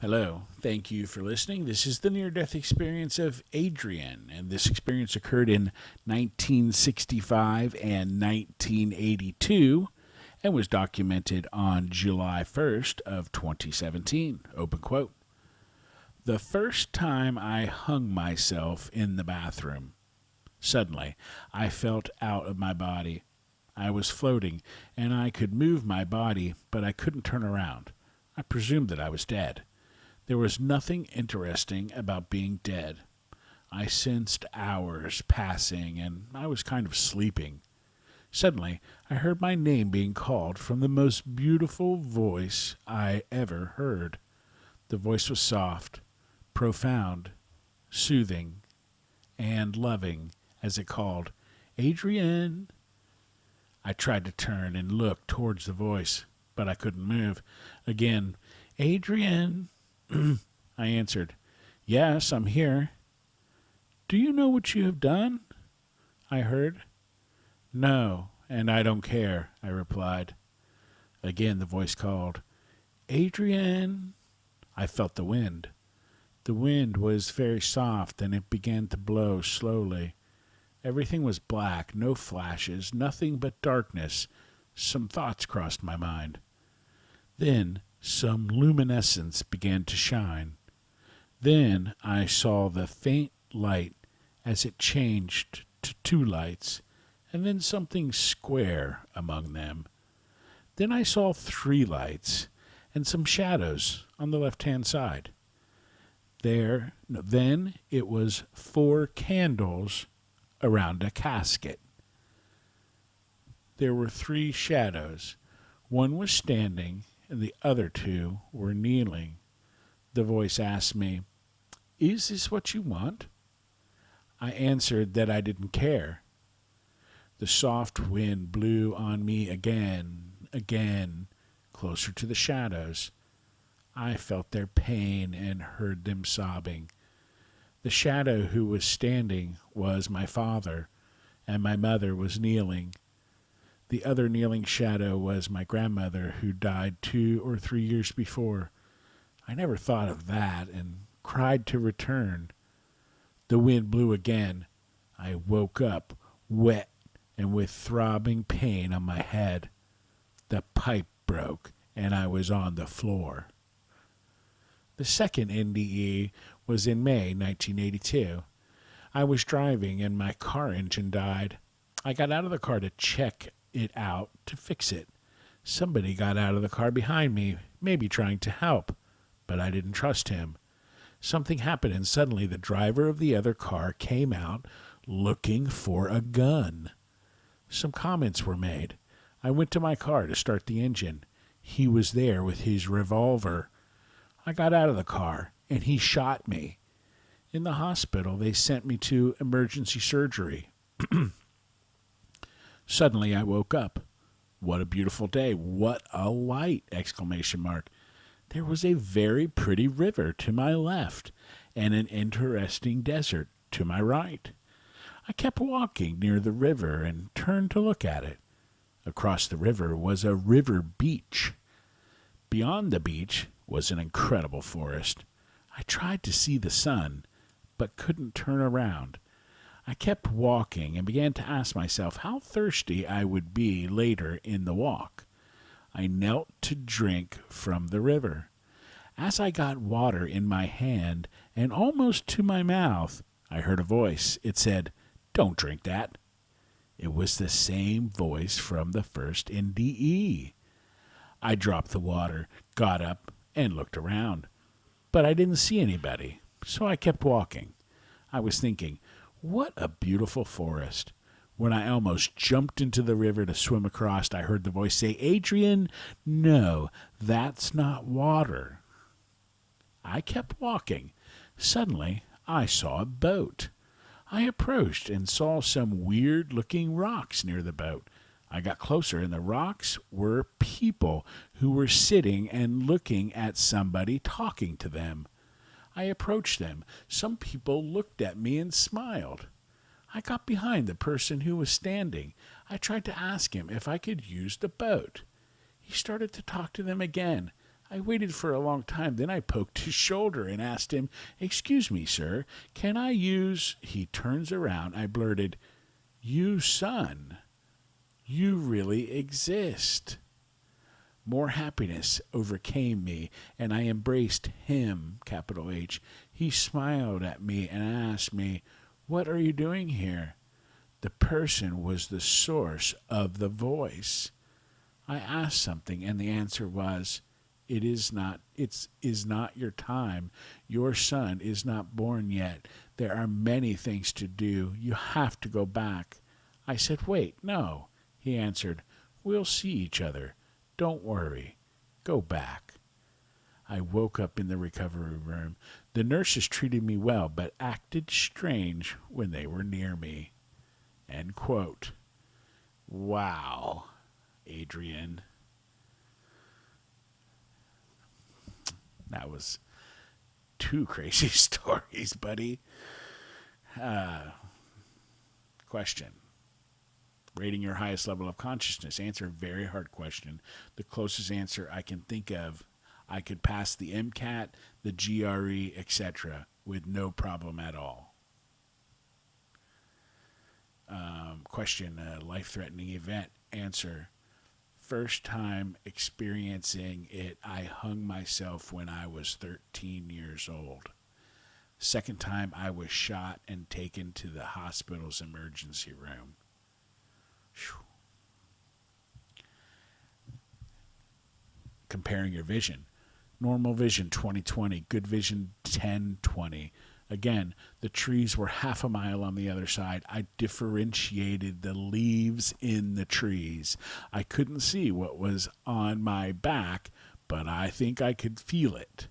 Hello, thank you for listening. This is the near death experience of Adrian, and this experience occurred in 1965 and 1982 and was documented on July 1st of 2017. Open quote. The first time I hung myself in the bathroom, suddenly I felt out of my body. I was floating, and I could move my body, but I couldn't turn around. I presumed that I was dead. There was nothing interesting about being dead. I sensed hours passing, and I was kind of sleeping. Suddenly, I heard my name being called from the most beautiful voice I ever heard. The voice was soft, profound, soothing, and loving as it called, "Adrian." I tried to turn and look towards the voice, but I couldn't move. Again, "Adrian." I answered, "Yes, I'm here." "Do you know what you have done?" I heard. "No, and I don't care," I replied. Again the voice called, "Adrian." I felt the wind. The wind was very soft, and it began to blow slowly. Everything was black, no flashes, nothing but darkness. Some thoughts crossed my mind. Then some luminescence began to shine. Then I saw the faint light as it changed to two lights, and then something square among them. Then I saw three lights and some shadows on the left-hand side. Then it was four candles around a casket. There were three shadows. One was standing, and the other two were kneeling. The voice asked me, "Is this what you want?" I answered that I didn't care. The soft wind blew on me again, closer to the shadows. I felt their pain and heard them sobbing. The shadow who was standing was my father, and my mother was kneeling. The other kneeling shadow was my grandmother, who died 2 or 3 years before. I never thought of that and cried to return. The wind blew again. I woke up, wet and with throbbing pain on my head. The pipe broke, and I was on the floor. The second NDE was in May 1982. I was driving, and my car engine died. I got out of the car to check it out to fix it. Somebody got out of the car behind me, maybe trying to help, but I didn't trust him. Something happened, and suddenly the driver of the other car came out looking for a gun. Some comments were made. I went to my car to start the engine. He was there with his revolver. I got out of the car, and he shot me. In the hospital, they sent me to emergency surgery. Suddenly, I woke up. What a beautiful day. What a light! Exclamation mark. There was a very pretty river to my left and an interesting desert to my right. I kept walking near the river and turned to look at it. Across the river was a river beach. Beyond the beach was an incredible forest. I tried to see the sun, but couldn't turn around. I kept walking and began to ask myself how thirsty I would be later in the walk. I knelt to drink from the river. As I got water in my hand and almost to my mouth, I heard a voice. It said, "Don't drink that." It was the same voice from the first NDE. I dropped the water, got up, and looked around. But I didn't see anybody, so I kept walking. I was thinking, what a beautiful forest. When I almost jumped into the river to swim across, I heard the voice say, "Adrian, no, that's not water." I kept walking. Suddenly, I saw a boat. I approached and saw some weird-looking rocks near the boat. I got closer, and the rocks were people who were sitting and looking at somebody talking to them. I approached them. Some people looked at me and smiled. I got behind the person who was standing. I tried to ask him if I could use the boat. He started to talk to them again. I waited for a long time. Then I poked his shoulder and asked him, "Excuse me, sir, can I use—" He turns around. I blurted, "You, son, you really exist." More happiness overcame me, and I embraced him, capital H. He smiled at me and asked me, "What are you doing here?" The person was the source of the voice. I asked something, and the answer was, "It is not your time. Your son is not born yet. There are many things to do. You have to go back." I said, "Wait, no." He answered, "We'll see each other. Don't worry. Go back." I woke up in the recovery room. The nurses treated me well, but acted strange when they were near me. End quote. Wow, Adrian. That was two crazy stories, buddy. Question. Rating your highest level of consciousness. Answer, very hard question. The closest answer I can think of, I could pass the MCAT, the GRE, etc. with no problem at all. Question, life-threatening event. Answer, first time experiencing it, I hung myself when I was 13 years old. Second time, I was shot and taken to the hospital's emergency room. Comparing your vision. Normal vision 20/20, good vision 10/20. Again, the trees were half a mile on the other side. I differentiated the leaves in the trees. I couldn't see what was on my back, but I think I could feel it.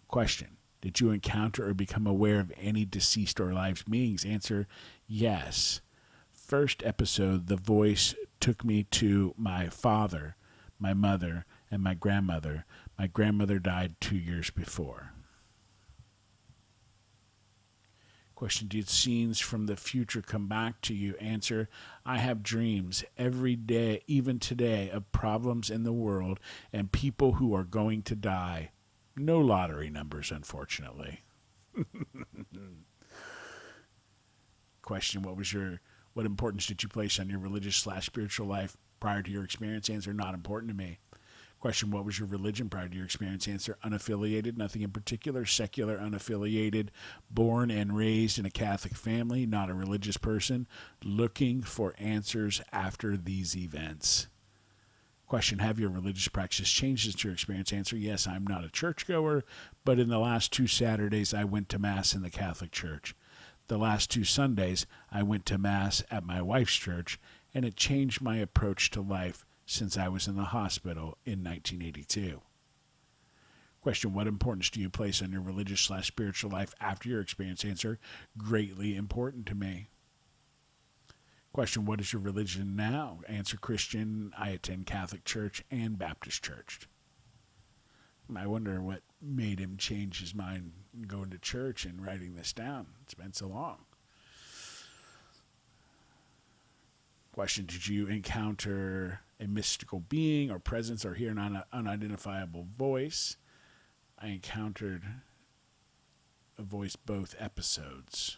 Question. Did you encounter or become aware of any deceased or alive beings? Answer, yes. First episode, the voice took me to my father, my mother, and my grandmother. My grandmother died 2 years before. Question, did scenes from the future come back to you? Answer, I have dreams every day, even today, of problems in the world and people who are going to die. No lottery numbers, unfortunately. Question, what importance did you place on your religious/spiritual life prior to your experience? Answer, not important to me. Question, what was your religion prior to your experience? Answer, unaffiliated, nothing in particular, secular, unaffiliated, born and raised in a Catholic family, not a religious person, looking for answers after these events. Question, have your religious practice changed since your experience? Answer, yes, I'm not a churchgoer, but in the last 2 Saturdays I went to Mass in the Catholic Church. The last 2 Sundays I went to Mass at my wife's church, and it changed my approach to life since I was in the hospital in 1982. Question, what importance do you place on your religious/spiritual life after your experience? Answer, greatly important to me. Question, what is your religion now? Answer, Christian. I attend Catholic Church and Baptist Church. I wonder what made him change his mind going to church and writing this down. It's been so long. Question, did you encounter a mystical being or presence or hear an unidentifiable voice? I encountered a voice both episodes.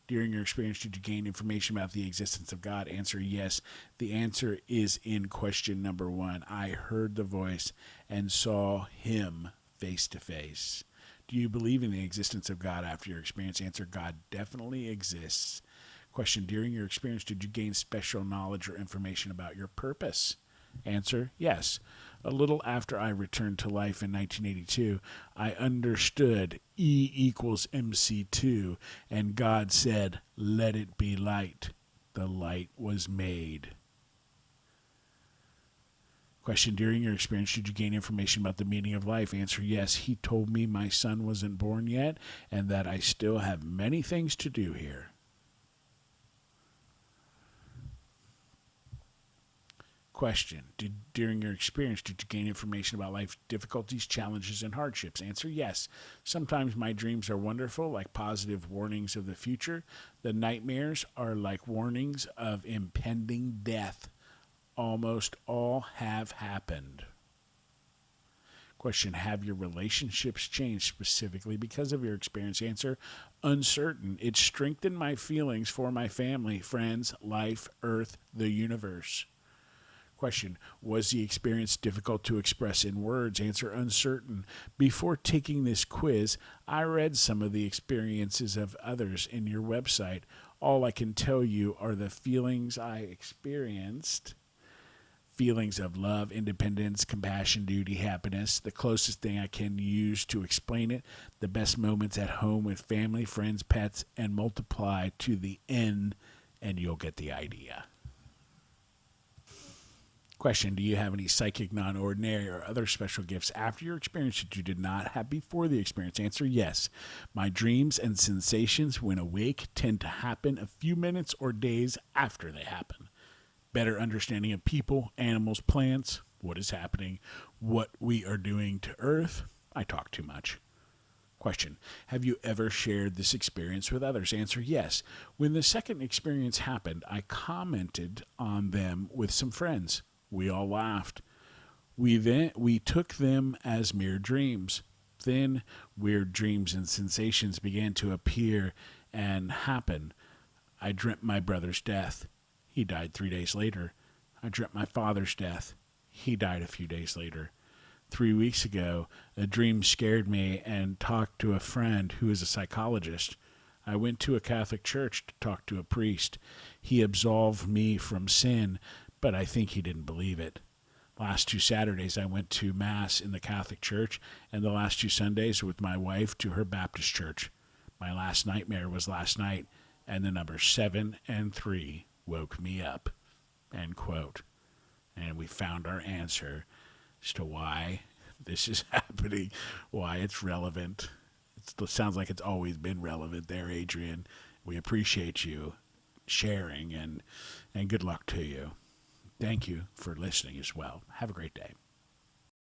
During your experience, did you gain information about the existence of God? Answer, yes. The answer is in question number 1. I heard the voice and saw him face to face. Do you believe in the existence of God after your experience? Answer, God definitely exists. Question, during your experience, did you gain special knowledge or information about your purpose? Answer, yes. A little after I returned to life in 1982, I understood E equals mc2, and God said, let it be light. The light was made. Question, during your experience, did you gain information about the meaning of life? Answer, yes. He told me my son wasn't born yet, and that I still have many things to do here. Question, during your experience, did you gain information about life difficulties, challenges, and hardships? Answer, yes. Sometimes my dreams are wonderful, like positive warnings of the future. The nightmares are like warnings of impending death. Almost all have happened. Question, have your relationships changed specifically because of your experience? Answer, uncertain. It strengthened my feelings for my family, friends, life, earth, the universe. Question, was the experience difficult to express in words? Answer, uncertain. Before taking this quiz, I read some of the experiences of others in your website. All I can tell you are the feelings I experienced. Feelings of love, independence, compassion, duty, happiness. The closest thing I can use to explain it, the best moments at home with family, friends, pets, and multiply to the N, and you'll get the idea. Question, do you have any psychic, non-ordinary, or other special gifts after your experience that you did not have before the experience? Answer, yes. My dreams and sensations when awake tend to happen a few minutes or days after they happen. Better understanding of people, animals, plants, what is happening, what we are doing to Earth. I talk too much. Question, have you ever shared this experience with others? Answer, yes. When the second experience happened, I commented on them with some friends. We all laughed. We took them as mere dreams. Then weird dreams and sensations began to appear and happen. I dreamt my brother's death. He died 3 days later. I dreamt my father's death. He died a few days later. 3 weeks ago, a dream scared me and talked to a friend who is a psychologist. I went to a Catholic church to talk to a priest. He absolved me from sin, but I think he didn't believe it. Last 2 Saturdays, I went to Mass in the Catholic church, and the last 2 Sundays with my wife to her Baptist church. My last nightmare was last night, and the numbers 7 and 3 woke me up, end quote. And we found our answer as to why this is happening, why it's relevant. It sounds like it's always been relevant there, Adrian. We appreciate you sharing, and good luck to you. Thank you for listening as well. Have a great day.